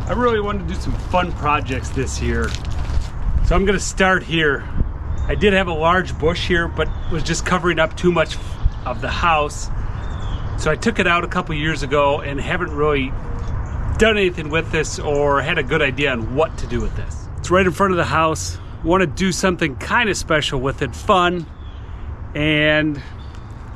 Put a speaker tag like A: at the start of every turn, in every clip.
A: I really wanted to do some fun projects this year. So I'm gonna start here. I did have a large bush here, but was just covering up too much of the house. So I took it out a couple years ago and haven't really done anything with this or had a good idea on what to do with this. It's right in front of the house. Want to do something kind of special with it, fun, and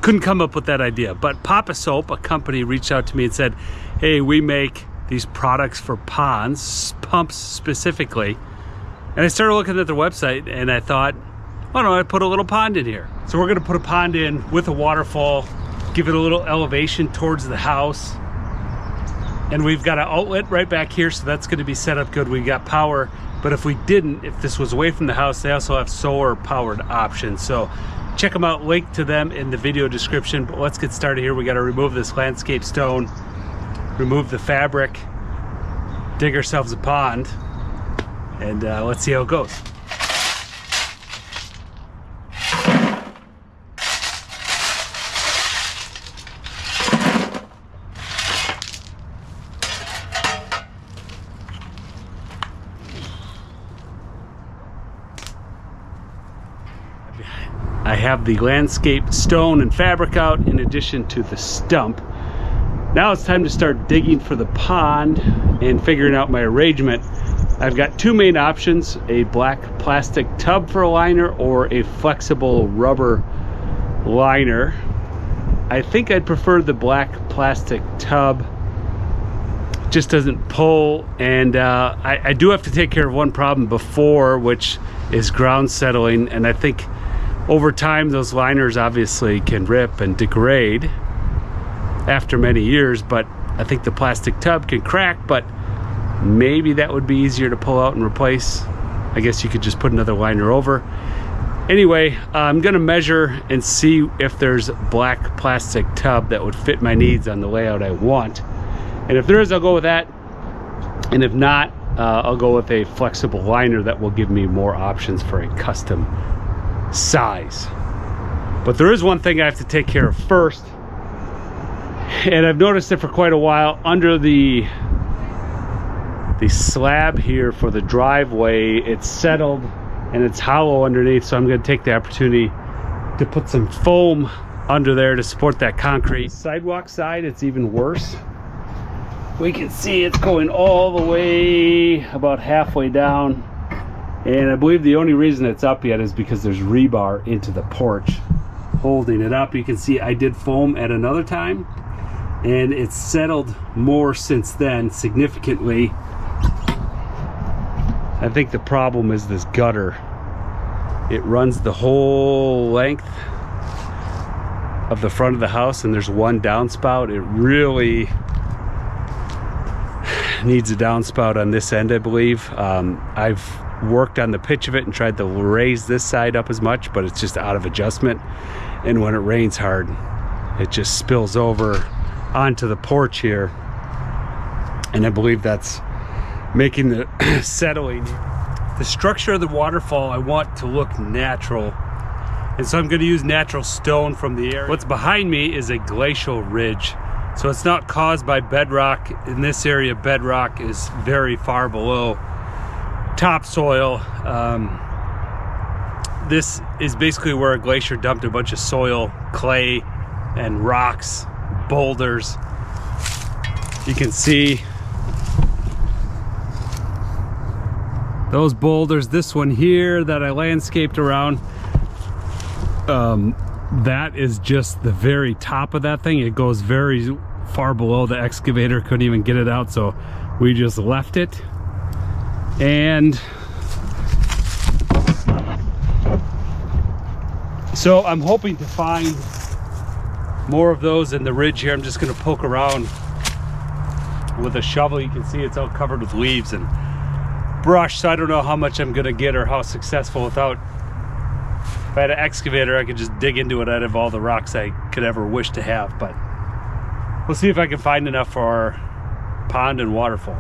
A: couldn't come up with that idea. But POPOSOAP, a company, reached out to me and said, hey, we make these products for ponds, pumps specifically. And I started looking at their website and I thought, why don't I put a little pond in here? So we're gonna put a pond in with a waterfall, give it a little elevation towards the house. And we've got an outlet right back here, so that's gonna be set up good. We got power, but if we didn't, if this was away from the house, they also have solar powered options. So check them out, link to them in the video description. But let's get started here. We gotta remove this landscape stone, remove the fabric, dig ourselves a pond, and let's see how it goes. I have the landscape stone and fabric out in addition to the stump. Now it's time to start digging for the pond and figuring out my arrangement. I've got two main options, a black plastic tub for a liner or a flexible rubber liner. I think I'd prefer the black plastic tub. It just doesn't pull, and I do have to take care of one problem before, which is ground settling, and I think over time those liners obviously can rip and degrade after many years, but I think the plastic tub can crack, but maybe that would be easier to pull out and replace. I guess you could just put another liner over. Anyway, I'm gonna measure and see if there's black plastic tub that would fit my needs on the layout I want. And if there is, I'll go with that. And if not, I'll go with a flexible liner that will give me more options for a custom size. But there is one thing I have to take care of first, and I've noticed it for quite a while. Under the slab here for the driveway, it's settled and it's hollow underneath, so I'm going to take the opportunity to put some foam under there to support that concrete. Sidewalk side, it's even worse. We can see it's going all the way about halfway down, and I believe the only reason it's up yet is because there's rebar into the porch holding it up. You can see I did foam at another time, and it's settled more since then, significantly. I think the problem is this gutter. It runs the whole length of the front of the house, and there's one downspout. It really needs a downspout on this end, I believe. I've worked on the pitch of it and tried to raise this side up as much, but it's just out of adjustment, and when it rains hard it just spills over onto the porch here, and I believe that's making the settling. The structure of the waterfall I want to look natural, and so I'm going to use natural stone from the area. What's behind me is a glacial ridge, so it's not caused by bedrock. In this area, bedrock is very far below topsoil. This is basically where a glacier dumped a bunch of soil, clay, and rocks, boulders. You can see those boulders. This one here that I landscaped around, that is just the very top of that thing. It goes very far below. The excavator couldn't even get it out, so we just left it. And so I'm hoping to find more of those in the ridge here. I'm just going to poke around with a shovel. You can see it's all covered with leaves and brush, so I don't know how much I'm going to get or how successful without. If I had an excavator, I could just dig into it out of all the rocks I could ever wish to have, but we'll see if I can find enough for our pond and waterfall.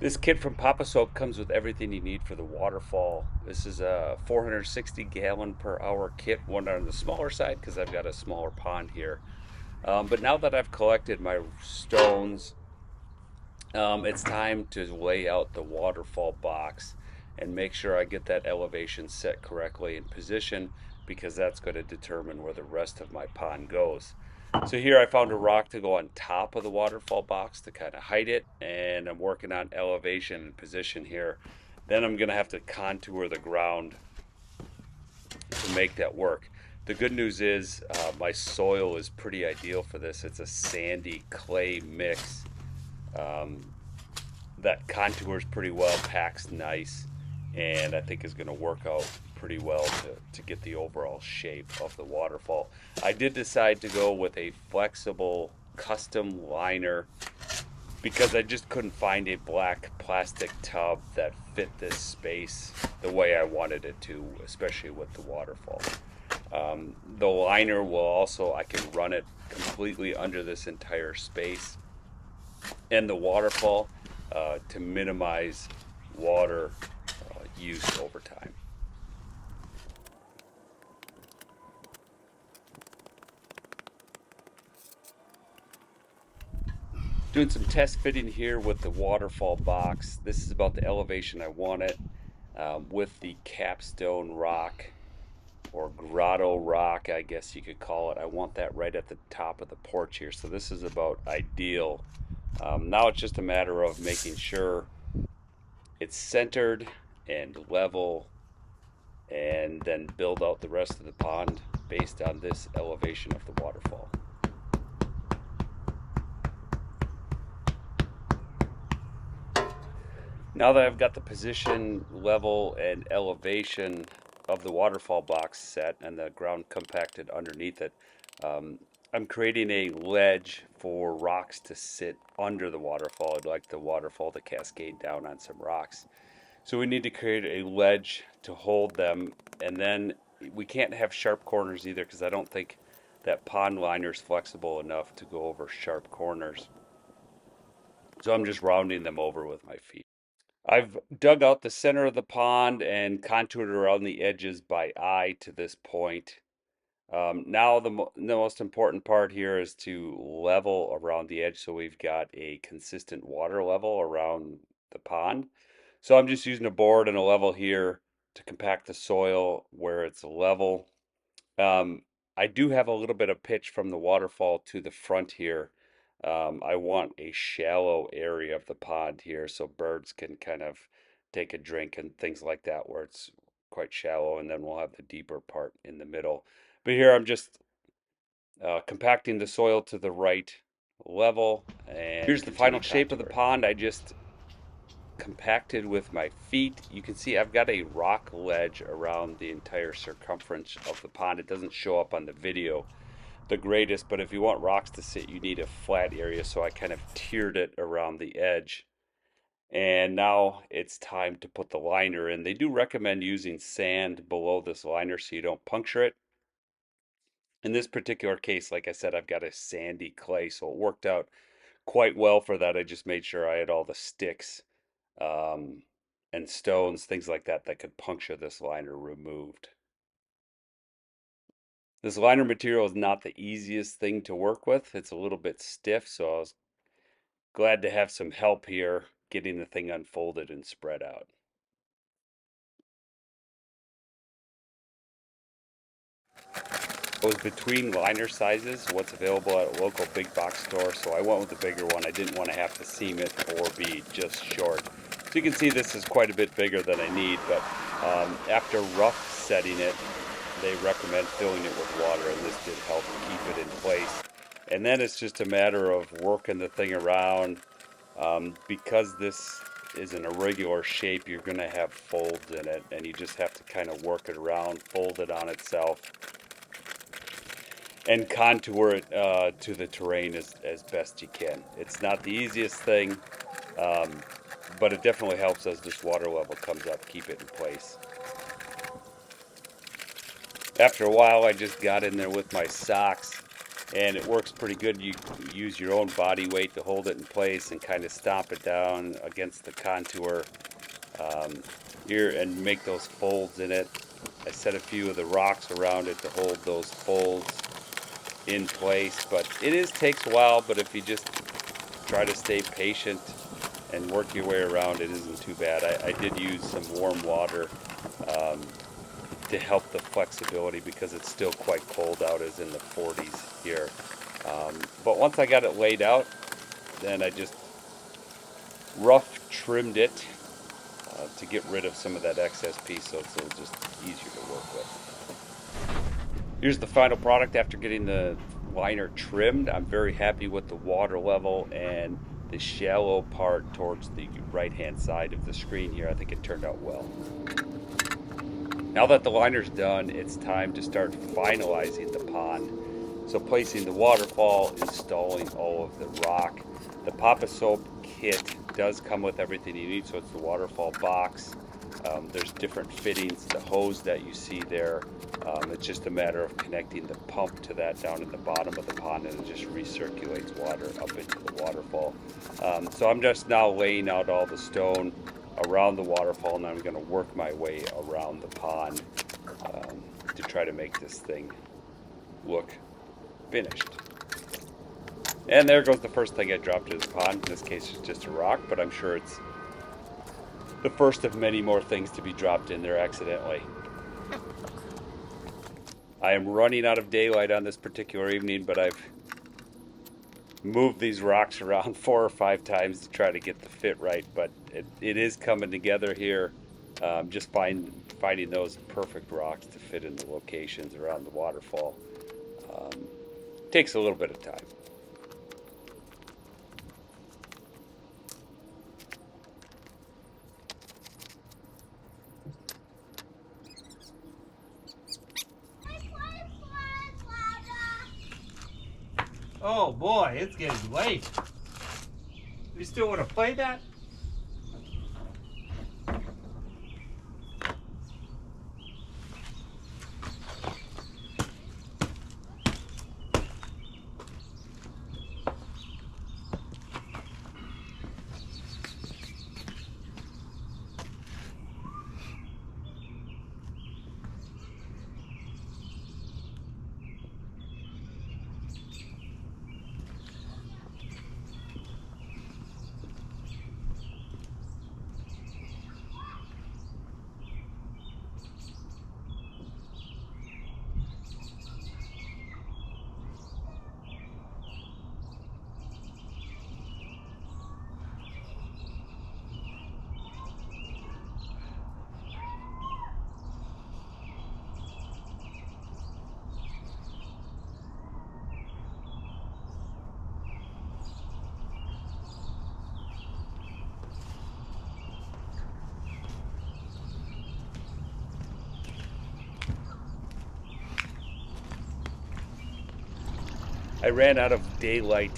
A: This kit from POPOSOAP comes with everything you need for the waterfall. This is a 460 gallon per hour kit, one on the smaller side because I've got a smaller pond here. But now that I've collected my stones, it's time to lay out the waterfall box and make sure I get that elevation set correctly in position because that's going to determine where the rest of my pond goes. So here I found a rock to go on top of the waterfall box to kind of hide it, and I'm working on elevation and position here. Then I'm going to have to contour the ground to make that work. The good news is my soil is pretty ideal for this. It's a sandy clay mix um, that contours pretty well, packs nice, and I think is going to work out pretty well to get the overall shape of the waterfall. I did decide to go with a flexible custom liner because I just couldn't find a black plastic tub that fit this space the way I wanted it to, especially with the waterfall. The liner will also, I can run it completely under this entire space and the waterfall to minimize water use over time. Doing some test fitting here with the waterfall box. This is about the elevation I want it with the capstone rock or grotto rock, I guess you could call it. I want that right at the top of the porch here. So this is about ideal. Now it's just a matter of making sure it's centered and level, and then build out the rest of the pond based on this elevation of the waterfall. Now that I've got the position, level, and elevation of the waterfall box set and the ground compacted underneath it, I'm creating a ledge for rocks to sit under the waterfall. I'd like the waterfall to cascade down on some rocks. So we need to create a ledge to hold them, and then we can't have sharp corners either because I don't think that pond liner is flexible enough to go over sharp corners. So I'm just rounding them over with my feet. I've dug out the center of the pond and contoured around the edges by eye to this point. Now the most important part here is to level around the edge so we've got a consistent water level around the pond. So I'm just using a board and a level here to compact the soil where it's level. I do have a little bit of pitch from the waterfall to the front here. I want a shallow area of the pond here so birds can kind of take a drink and things like that where it's quite shallow, and then we'll have the deeper part in the middle. But here I'm just compacting the soil to the right level, and here's the final shape of the pond. I just compacted with my feet. You can see I've got a rock ledge around the entire circumference of the pond. It doesn't show up on the video the greatest, but if you want rocks to sit, you need a flat area, so I kind of tiered it around the edge. And now it's time to put the liner in. They do recommend using sand below this liner so you don't puncture it. In this particular case, like I said, I've got a sandy clay, so it worked out quite well for that. I just made sure I had all the sticks um, and stones, things like that, that could puncture this liner removed. This liner material is not the easiest thing to work with. It's a little bit stiff, so I was glad to have some help here getting the thing unfolded and spread out. I was between liner sizes, what's available at a local big box store, so I went with the bigger one. I didn't want to have to seam it or be just short. So you can see this is quite a bit bigger than I need, but after rough setting it, they recommend filling it with water, and this did help keep it in place. And then it's just a matter of working the thing around. Because this is an irregular shape, you're going to have folds in it, and you just have to kind of work it around, fold it on itself, and contour it to the terrain as best you can. It's not the easiest thing, but it definitely helps as this water level comes up, keep it in place. After a while, I just got in there with my socks and it works pretty good. You use your own body weight to hold it in place and kind of stomp it down against the contour here and make those folds in it. I set a few of the rocks around it to hold those folds in place, but takes a while. But if you just try to stay patient and work your way around, it isn't too bad. I did use some warm water to help the flexibility because it's still quite cold out, as in the 40s here. But once I got it laid out, then I just rough trimmed it to get rid of some of that excess piece, so it's just easier to work with. Here's the final product after getting the liner trimmed. I'm very happy with the water level and the shallow part towards the right hand side of the screen here. I think it turned out well. Now that the liner's done, it's time to start finalizing the pond. So placing the waterfall, installing all of the rock. The POPOSOAP kit does come with everything you need, so it's the waterfall box. There's different fittings, the hose that you see there. It's just a matter of connecting the pump to that down in the bottom of the pond, and it just recirculates water up into the waterfall. So I'm just now laying out all the stone around the waterfall, and I'm going to work my way around the pond to try to make this thing look finished. And there goes the first thing I dropped into the pond. In this case, it's just a rock, but I'm sure it's the first of many more things to be dropped in there accidentally. I am running out of daylight on this particular evening, but I've moved these rocks around 4 or 5 times to try to get the fit right, but it is coming together here. Just finding those perfect rocks to fit in the locations around the waterfall takes a little bit of time. Oh boy, it's getting late. You still want to play that? I ran out of daylight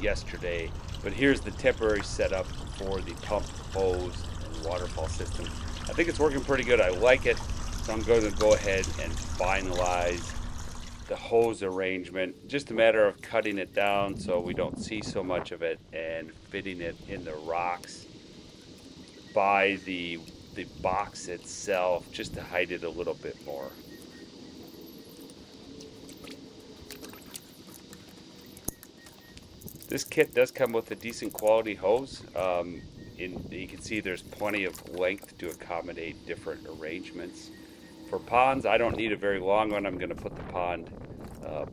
A: yesterday, but here's the temporary setup for the pump, hose, and waterfall system. I think it's working pretty good. I like it, so I'm going to go ahead and finalize the hose arrangement. Just a matter of cutting it down so we don't see so much of it and fitting it in the rocks by the box itself, just to hide it a little bit more. This kit does come with a decent quality hose. You can see there's plenty of length to accommodate different arrangements. For ponds, I don't need a very long one. I'm going to put the pond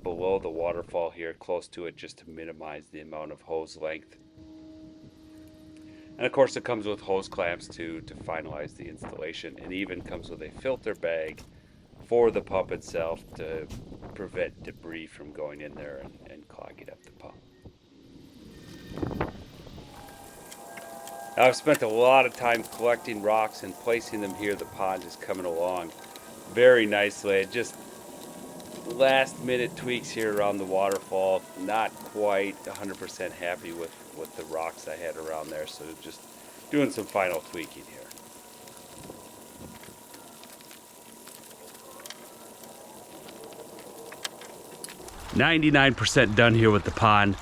A: below the waterfall here, close to it, just to minimize the amount of hose length. And of course it comes with hose clamps to finalize the installation, and even comes with a filter bag for the pump itself to prevent debris from going in there and clogging up the pump. Now, I've spent a lot of time collecting rocks and placing them here. The pond is coming along very nicely. Just last minute tweaks here around the waterfall. Not quite 100% happy with the rocks I had around there, so just doing some final tweaking here. 99% done here with the pond,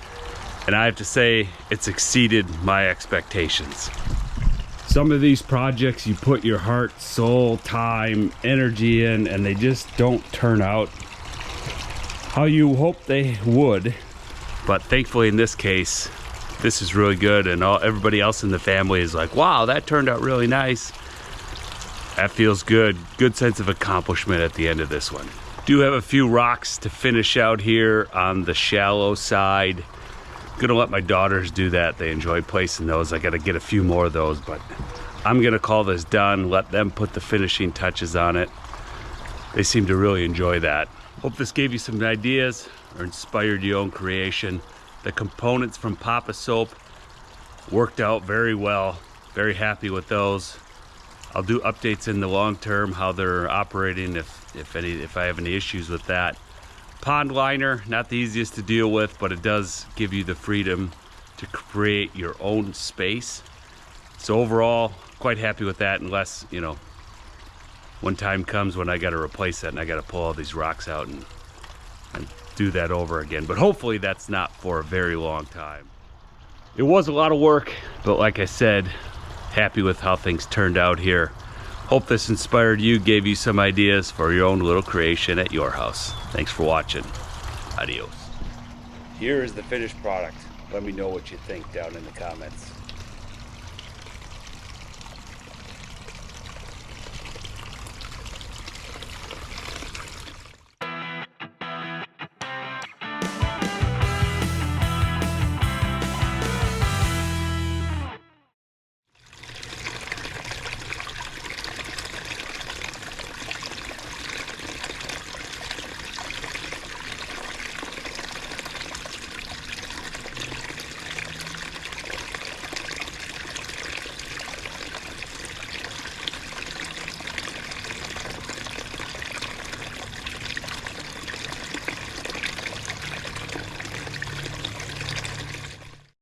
A: and I have to say it's exceeded my expectations. Some of these projects you put your heart, soul, time, energy in, and they just don't turn out how you hope they would. But thankfully in this case, this is really good, and everybody else in the family is like, wow, that turned out really nice. That feels good. Good sense of accomplishment at the end of this one. Do have a few rocks to finish out here on the shallow side. Gonna let my daughters do that. They enjoy placing those. I gotta get a few more of those, but I'm gonna call this done, let them put the finishing touches on it. They seem to really enjoy that. Hope this gave you some ideas or inspired your own creation. The components from POPOSOAP worked out very well. Very happy with those. I'll do updates in the long term, how they're operating, if I have any issues with that. Pond liner, not the easiest to deal with, but it does give you the freedom to create your own space. So overall, quite happy with that, unless, you know, when time comes when I got to replace that and I got to pull all these rocks out and do that over again. But hopefully that's not for a very long time. It was a lot of work, but like I said, happy with how things turned out here. Hope this inspired you, gave you some ideas for your own little creation at your house. Thanks for watching. Adios. Here is the finished product. Let me know what you think down in the comments.